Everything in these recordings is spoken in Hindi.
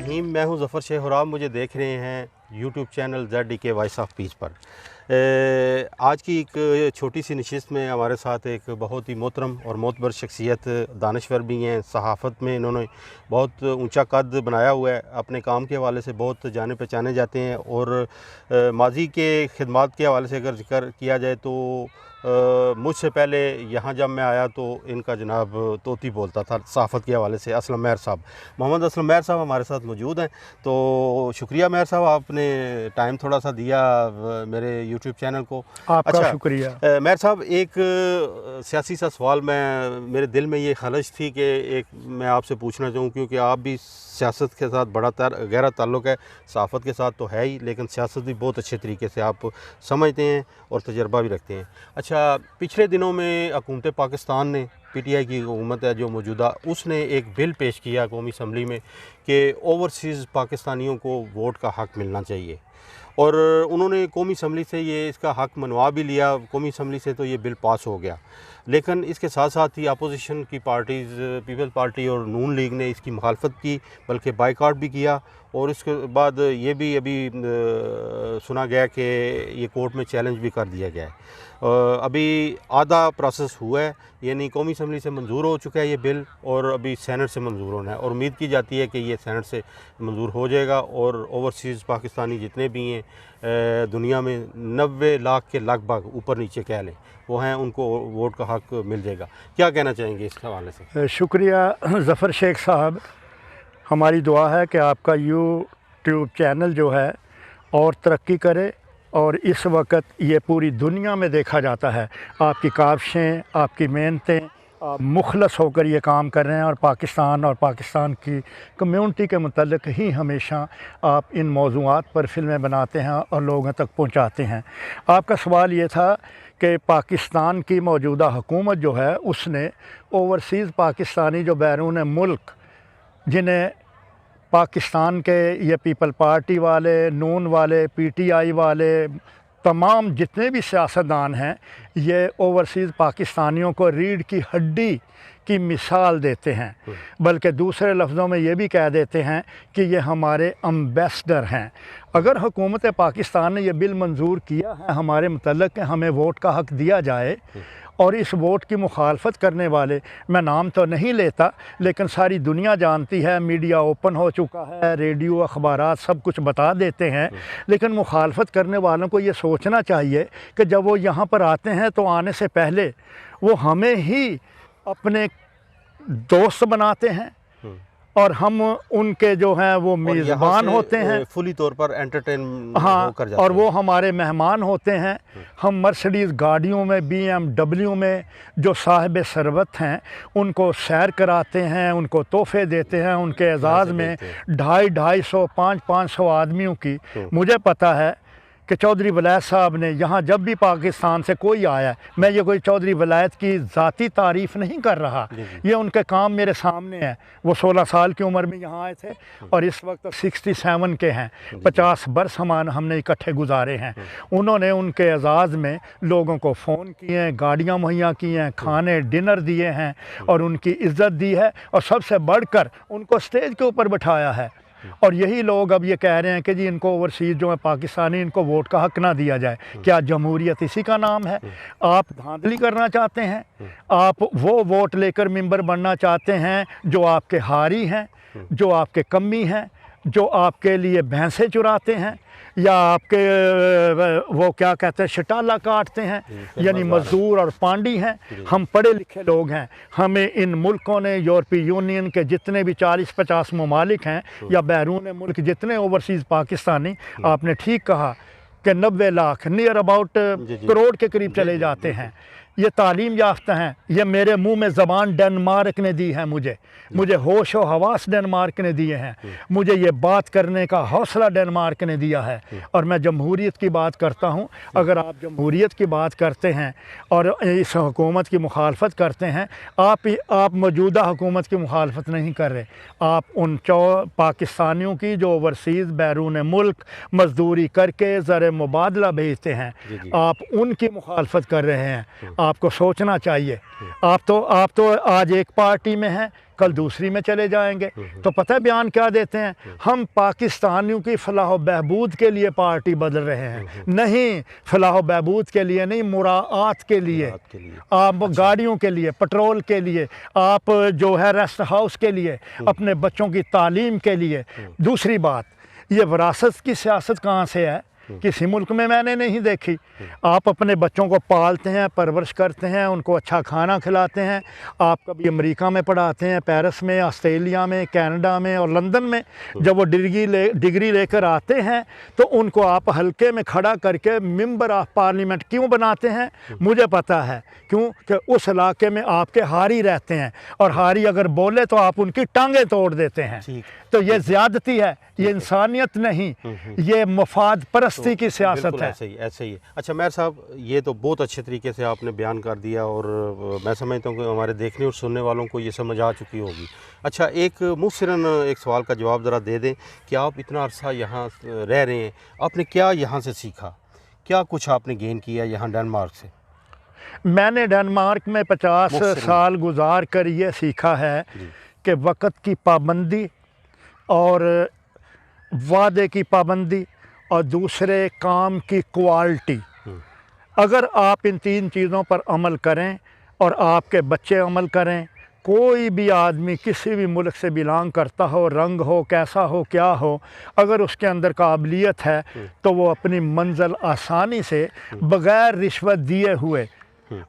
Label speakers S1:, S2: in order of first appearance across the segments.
S1: रहीम। मैं हूं ज़फ़र शेख और आप मुझे देख रहे हैं YouTube channel ZDK voice of peace पर। आज की एक छोटी सी नशिस्त में हमारे साथ एक बहुत ही मोहतरम और मोतबर शख्सियत, दानश्वर भी हैं। सहाफ़त में इन्होंने बहुत ऊंचा कद बनाया हुआ है, अपने काम के हवाले से बहुत जाने पहचाने जाते हैं और माजी के खिदमात के हवाले से अगर जिक्र किया जाए तो मुझसे पहले यहाँ जब मैं आया तो इनका जनाब तोती बोलता था सहाफ़त के हवाले से। असलम महर साहब, मोहम्मद असलम महर साहब हमारे साथ मौजूद हैं। तो शुक्रिया महर साहब, आपने टाइम थोड़ा सा दिया मेरे यूट्यूब चैनल को।
S2: आपका
S1: अच्छा,
S2: शुक्रिया।
S1: महर साहब, एक सियासी सा सवाल मेरे दिल में ये खलश थी कि एक मैं आपसे पूछना चाहूँ, क्योंकि आप भी सियासत के साथ बड़ा गहरा ताल्लुक़ है, सहाफ़त के साथ तो है ही, लेकिन सियासत भी बहुत अच्छे तरीके से आप समझते हैं और तजर्बा भी रखते हैं। अच्छा, पिछले दिनों में हुकूमत पाकिस्तान ने, PTI की हुकूमत है जो मौजूदा, उसने एक बिल पेश किया कौमी असम्बली में कि ओवरसीज़ पाकिस्तानियों को वोट का हक़ मिलना चाहिए, और उन्होंने कौमी असम्बली से ये इसका हक़ मनवा भी लिया। कौमी असम्बली से तो ये बिल पास हो गया, लेकिन इसके साथ साथ ही अपोजिशन की पार्टीज़, पीपल्स पार्टी और नून लीग ने इसकी मुखालफत की, बल्कि बाइकआउट भी किया। और इसके बाद ये भी अभी सुना गया कि ये कोर्ट में चैलेंज भी कर दिया गया है। अभी आधा प्रोसेस हुआ है, यानी कौमी असम्बली से मंजूर हो चुका है ये बिल और अभी सेनेट से मंजूर होना है, और उम्मीद की जाती है कि ये सेनेट से मंजूर हो जाएगा और ओवरसीज़ पाकिस्तानी जितने भी हैं दुनिया में 90 लाख के लगभग, ऊपर नीचे कह लें, वो हैं, उनको वोट का हक़ मिल जाएगा। क्या कहना चाहेंगे इस हवाले से?
S2: शुक्रिया ज़फ़र शेख साहब। हमारी दुआ है कि आपका यूट्यूब चैनल जो है और तरक्की करे, और इस वक्त ये पूरी दुनिया में देखा जाता है। आपकी काविशें, आपकी मेहनतें, आप मुखलस होकर ये काम कर रहे हैं, और पाकिस्तान और पाकिस्तान की कम्युनिटी के मुतल्लिक़ ही हमेशा आप इन मौज़ूआत पर फ़िल्में बनाते हैं और लोगों तक पहुंचाते हैं। आपका सवाल ये था कि पाकिस्तान की मौजूदा हुकूमत जो है उसने ओवरसीज़ पाकिस्तानी जो बैरून मुल्क, जिन्हें पाकिस्तान के ये पीपल पार्टी वाले, नून वाले, PTI वाले, तमाम जितने भी सियासतदान हैं, ये ओवरसीज़ पाकिस्तानियों को रीढ़ की हड्डी की मिसाल देते हैं, बल्कि दूसरे लफ्ज़ों में ये भी कह देते हैं कि ये हमारे एम्बेसडर हैं। अगर हुकूमत पाकिस्तान ने यह बिल मंजूर किया है हमारे मुतल्लिक़ कि हमें वोट का हक़ दिया जाए, और इस वोट की मुखालफत करने वाले, मैं नाम तो नहीं लेता, लेकिन सारी दुनिया जानती है, मीडिया ओपन हो चुका है, रेडियो, अखबारात सब कुछ बता देते हैं, लेकिन मुखालफत करने वालों को ये सोचना चाहिए कि जब वो यहाँ पर आते हैं तो आने से पहले वो हमें ही अपने दोस्त बनाते हैं, और हम उनके जो हैं वो मेज़बान होते हैं,
S1: फुली तौर पर एंटरटेन
S2: होकर जाते हैं, और वो हमारे मेहमान होते हैं। हम मर्सिडीज़ गाड़ियों में, BMW में जो साहिब सरबत हैं उनको सैर कराते हैं, उनको तोहफे देते हैं, उनके एजाज़ में 250-250, 500 आदमियों की। मुझे पता है कि चौधरी वलायत साहब ने यहाँ जब भी पाकिस्तान से कोई आया, मैं ये कोई चौधरी वलायत की ज़ाती तारीफ़ नहीं कर रहा, ये उनके काम मेरे सामने है। वो 16 साल की उम्र में यहाँ आए थे और इस वक्त 67 के हैं। 50 बरस हमने इकट्ठे गुजारे हैं। उन्होंने उनके एजाज़ में लोगों को फ़ोन किए हैं, गाड़ियाँ मुहैया की हैं, खाने डिनर दिए हैं, और उनकी इज़्ज़त दी है, और सबसे बढ़कर उनको स्टेज के ऊपर बिठाया है। और यही लोग अब ये कह रहे हैं कि जी इनको ओवरसीज़ जो है पाकिस्तानी, इनको वोट का हक़ ना दिया जाए। क्या जमहूरियत इसी का नाम है? आप धांधली करना चाहते हैं, आप वो वोट लेकर मेंबर बनना चाहते हैं जो आपके हारी हैं, जो आपके कमी हैं, जो आपके लिए भैंसें चुराते हैं, या आपके वो क्या कहते हैं शटाला काटते हैं, यानी मज़दूर और पांडी हैं। हम पढ़े लिखे लोग हैं, हमें इन मुल्कों ने, यूरोपीय यूनियन के जितने भी 40-50 ममालिक हैं, या बैरून मुल्क जितने ओवरसीज़ पाकिस्तानी, आपने ठीक कहा कि 90 लाख, नियर अबाउट करोड़ के करीब चले जाते हैं। ये तालीम याफ्ता हैं। ये मेरे मुंह में ज़बान डेनमार्क ने दी है, मुझे होश व हवास डेनमार्क ने दिए हैं, मुझे ये बात करने का हौसला डेनमार्क ने दिया है। और मैं जमहूरियत की बात करता हूँ। अगर आप जमहूरियत की बात करते हैं और इस हुकूमत की मुखालफत करते हैं, आप मौजूदा हुकूमत की मुखालफत नहीं कर रहे, आप उन पाकिस्तानियों की जो ओवरसीज़ बैरून मुल्क मजदूरी करके ज़र मुबादला भेजते हैं, आप उनकी मुखालफत कर रहे हैं। आपको सोचना चाहिए। आप तो आज एक पार्टी में हैं, कल दूसरी में चले जाएंगे। तो पता है बयान क्या देते हैं, हम पाकिस्तानियों की फलाह बहबूद के लिए पार्टी बदल रहे हैं। नहीं, फलाह बहबूद के लिए नहीं, मुराआत के लिए। आप गाड़ियों के लिए, पेट्रोल के लिए, आप जो है रेस्ट हाउस के लिए, अपने बच्चों की तालीम के लिए। दूसरी बात, ये विरासत की सियासत कहाँ से है? किसी मुल्क में मैंने नहीं देखी। आप अपने बच्चों को पालते हैं, परवरिश करते हैं, उनको अच्छा खाना खिलाते हैं। आप कभी अमेरिका में पढ़ाते हैं, पेरिस में, ऑस्ट्रेलिया में, कनाडा में और लंदन में। जब वो डिग्री लेकर आते हैं तो उनको आप हल्के में खड़ा करके मेंबर ऑफ पार्लियामेंट क्यों बनाते हैं? मुझे पता है क्यों, कि उस इलाके में आपके हारी रहते हैं और हारी अगर बोले तो आप उनकी टांगें तोड़ देते हैं। तो ये ज़्यादती है, ये इंसानियत नहीं, ये मफाद परस्ती की सियासत है।
S1: ऐसे ही है। अच्छा मेयर साहब, ये तो बहुत अच्छे तरीके से आपने बयान कर दिया और मैं समझता हूँ कि हमारे देखने और सुनने वालों को ये समझ आ चुकी होगी। अच्छा, एक मुख्तसरन एक सवाल का जवाब ज़रा दे दें कि आप इतना अरसा यहाँ रह रहे हैं, आपने क्या यहाँ से सीखा, क्या कुछ आपने गेन किया यहाँ डेनमार्क से?
S2: मैंने डेनमार्क में 50 साल गुजार कर ये सीखा है कि वक़्त की पाबंदी और वादे की पाबंदी और दूसरे काम की क्वालिटी, अगर आप इन 3 चीज़ों पर अमल करें और आपके बच्चे अमल करें, कोई भी आदमी किसी भी मुल्क से बिलोंग करता हो, रंग हो, कैसा हो, क्या हो, अगर उसके अंदर काबिलियत है तो वो अपनी मंजिल आसानी से बग़ैर रिश्वत दिए हुए।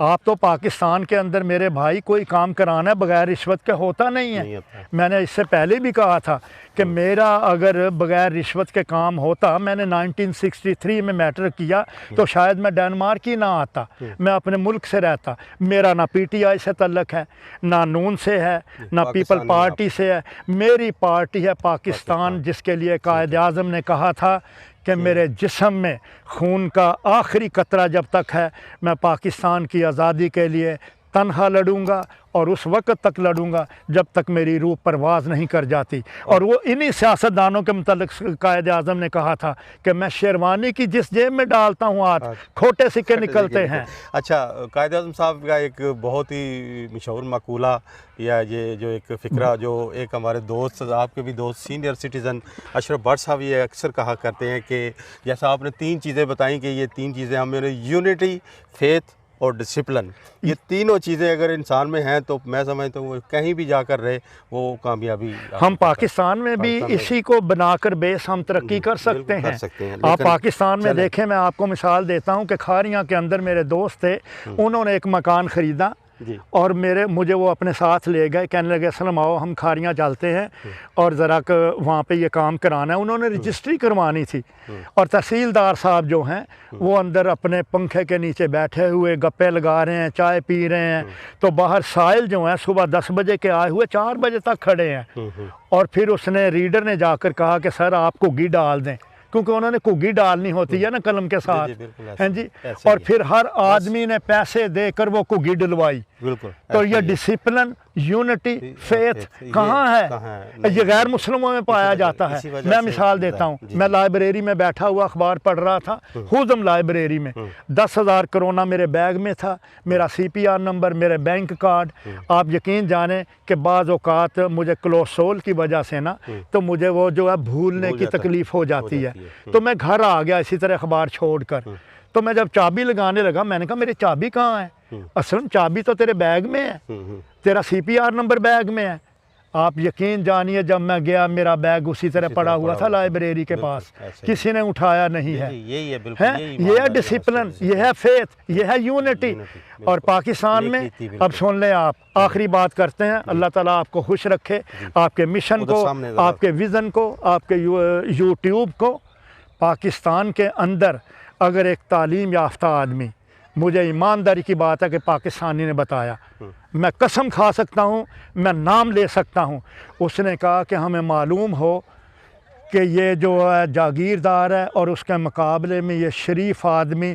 S2: आप तो पाकिस्तान के अंदर मेरे भाई कोई काम कराना बग़ैर रिश्वत के होता नहीं है। मैंने इससे पहले भी कहा था कि मेरा अगर बग़ैर रिश्वत के काम होता, मैंने 1963 में मैट्रिक किया तो शायद मैं डेनमार्क ही ना आता, मैं अपने मुल्क से रहता। मेरा ना PTI से तल्लक है, ना नून से है, ना पीपल पार्टी से है। मेरी पार्टी है पाकिस्तान, जिसके लिए कायद आज़म ने कहा था कि मेरे जिस्म में खून का आखिरी कतरा जब तक है, मैं पाकिस्तान की आज़ादी के लिए तन्हा लड़ूंगा और उस वक्त तक लड़ूंगा जब तक मेरी रूह परवाज़ नहीं कर जाती। और वो इन्हीं सियासतदानों के मुतालिक कायद आज़म ने कहा था कि मैं शेरवानी की जिस जेब में डालता हूँ आज खोटे सिक्के निकलते हैं।
S1: अच्छा, कायद आज़म साहब का एक बहुत ही मशहूर मकूला या ये जो एक फ़िक्रा, जो एक हमारे दोस्त, आपके भी दोस्त सीनियर सिटीज़न अशरफ भट्ट साहब ये अक्सर कहा करते हैं कि जैसा आपने 3 चीज़ें बताई कि ये 3 चीज़ें हमें, यूनिटी, फेथ और डिसिप्लिन, ये तीनों चीज़ें अगर इंसान में हैं तो मैं समझता हूँ कहीं भी जाकर रहे वो कामयाबी।
S2: हम पाकिस्तान में भी इसी को बनाकर बेस हम तरक्की कर सकते हैं। आप पाकिस्तान में देखें, मैं आपको मिसाल देता हूँ कि खारियाँ के अंदर मेरे दोस्त थे, उन्होंने एक मकान ख़रीदा और मुझे वो अपने साथ ले गए, कहने लगे असलम आओ हम खारियाँ चलते हैं और ज़रा वहाँ पे ये काम कराना है। उन्होंने रजिस्ट्री करवानी थी और तहसीलदार साहब जो हैं वो अंदर अपने पंखे के नीचे बैठे हुए गप्पे लगा रहे हैं, चाय पी रहे हैं। तो बाहर साहिल जो हैं सुबह 10 बजे के आए हुए 4 बजे तक खड़े हैं। और फिर उसने रीडर ने जाकर कहा कि सर आप घुग्गी डाल दें, क्योंकि उन्होंने घुग्गी डालनी होती है ना कलम के साथ, हैं जी। और फिर हर आदमी ने पैसे देकर वो घुग्गी डलवाई। तो ये डिसिप्लिन, यूनिटी, फेथ कहाँ है? ये गैर मुस्लिमों में पाया जाता है। मैं मिसाल देता हूँ, मैं लाइब्रेरी में बैठा हुआ अखबार पढ़ रहा था, हुज़म लाइब्रेरी में 10,000 कोरोना मेरे बैग में था, मेरा CPR नंबर, मेरे बैंक कार्ड। आप यकीन जाने कि बाज़ औक़ात मुझे कोलेस्ट्रॉल की वजह से ना तो मुझे वो जो है भूलने की तकलीफ़ हो जाती है। तो मैं घर आ गया इसी तरह अखबार छोड़कर। तो मैं जब चाबी लगाने लगा, मैंने कहा मेरी चाबी कहाँ है? असल चाबी तो तेरे बैग में है, तेरा CPR नंबर बैग में है। आप यकीन जानिए जब मैं गया मेरा बैग उसी तरह पड़ा हुआ था लाइब्रेरी के पास, किसी ने उठाया नहीं है। ये है डिसिप्लिन, ये है फेथ, ये है यूनिटी। और पाकिस्तान में अब सुन लें आप, आखिरी बात करते हैं, अल्लाह ताला आपको खुश रखे, आपके मिशन को, आपके विज़न को, आपके यूट्यूब को। पाकिस्तान के अंदर अगर एक तालीम याफ्ता आदमी, मुझे ईमानदारी की बात है कि पाकिस्तानी ने बताया, मैं कसम खा सकता हूँ, मैं नाम ले सकता हूँ, उसने कहा कि हमें मालूम हो कि ये जो है जागीरदार है और उसके मुकाबले में ये शरीफ आदमी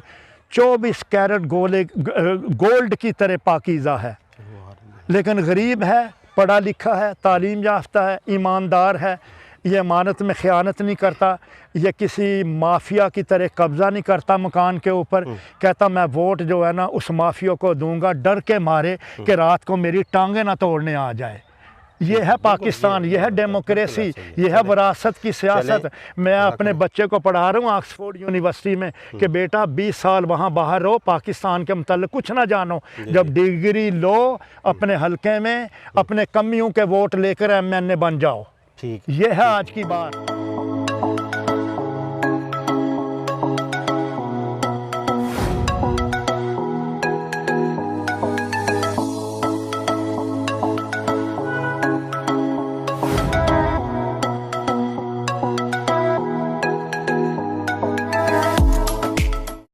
S2: 24 कैरेट गोल्ड की तरह पाकीज़ा है, लेकिन गरीब है, पढ़ा लिखा है, तालीम याफ्ता है, ईमानदार है, ये अमानत में ख़यानत नहीं करता, ये किसी माफिया की तरह कब्ज़ा नहीं करता मकान के ऊपर। कहता मैं वोट जो है ना उस माफिया को दूंगा डर के मारे कि रात को मेरी टांगें ना तोड़ने आ जाए। ये है पाकिस्तान, ये है डेमोक्रेसी, ये है विरासत की सियासत। मैं अपने बच्चे को पढ़ा रहा हूँ ऑक्सफोर्ड यूनिवर्सिटी में कि बेटा 20 साल वहाँ बाहर रहो, पाकिस्तान के मतलब कुछ ना जानो, जब डिग्री लो अपने हलके में अपने कमियों के वोट लेकर MNA बन जाओ।
S1: ठीक,
S2: ये है आज की बात।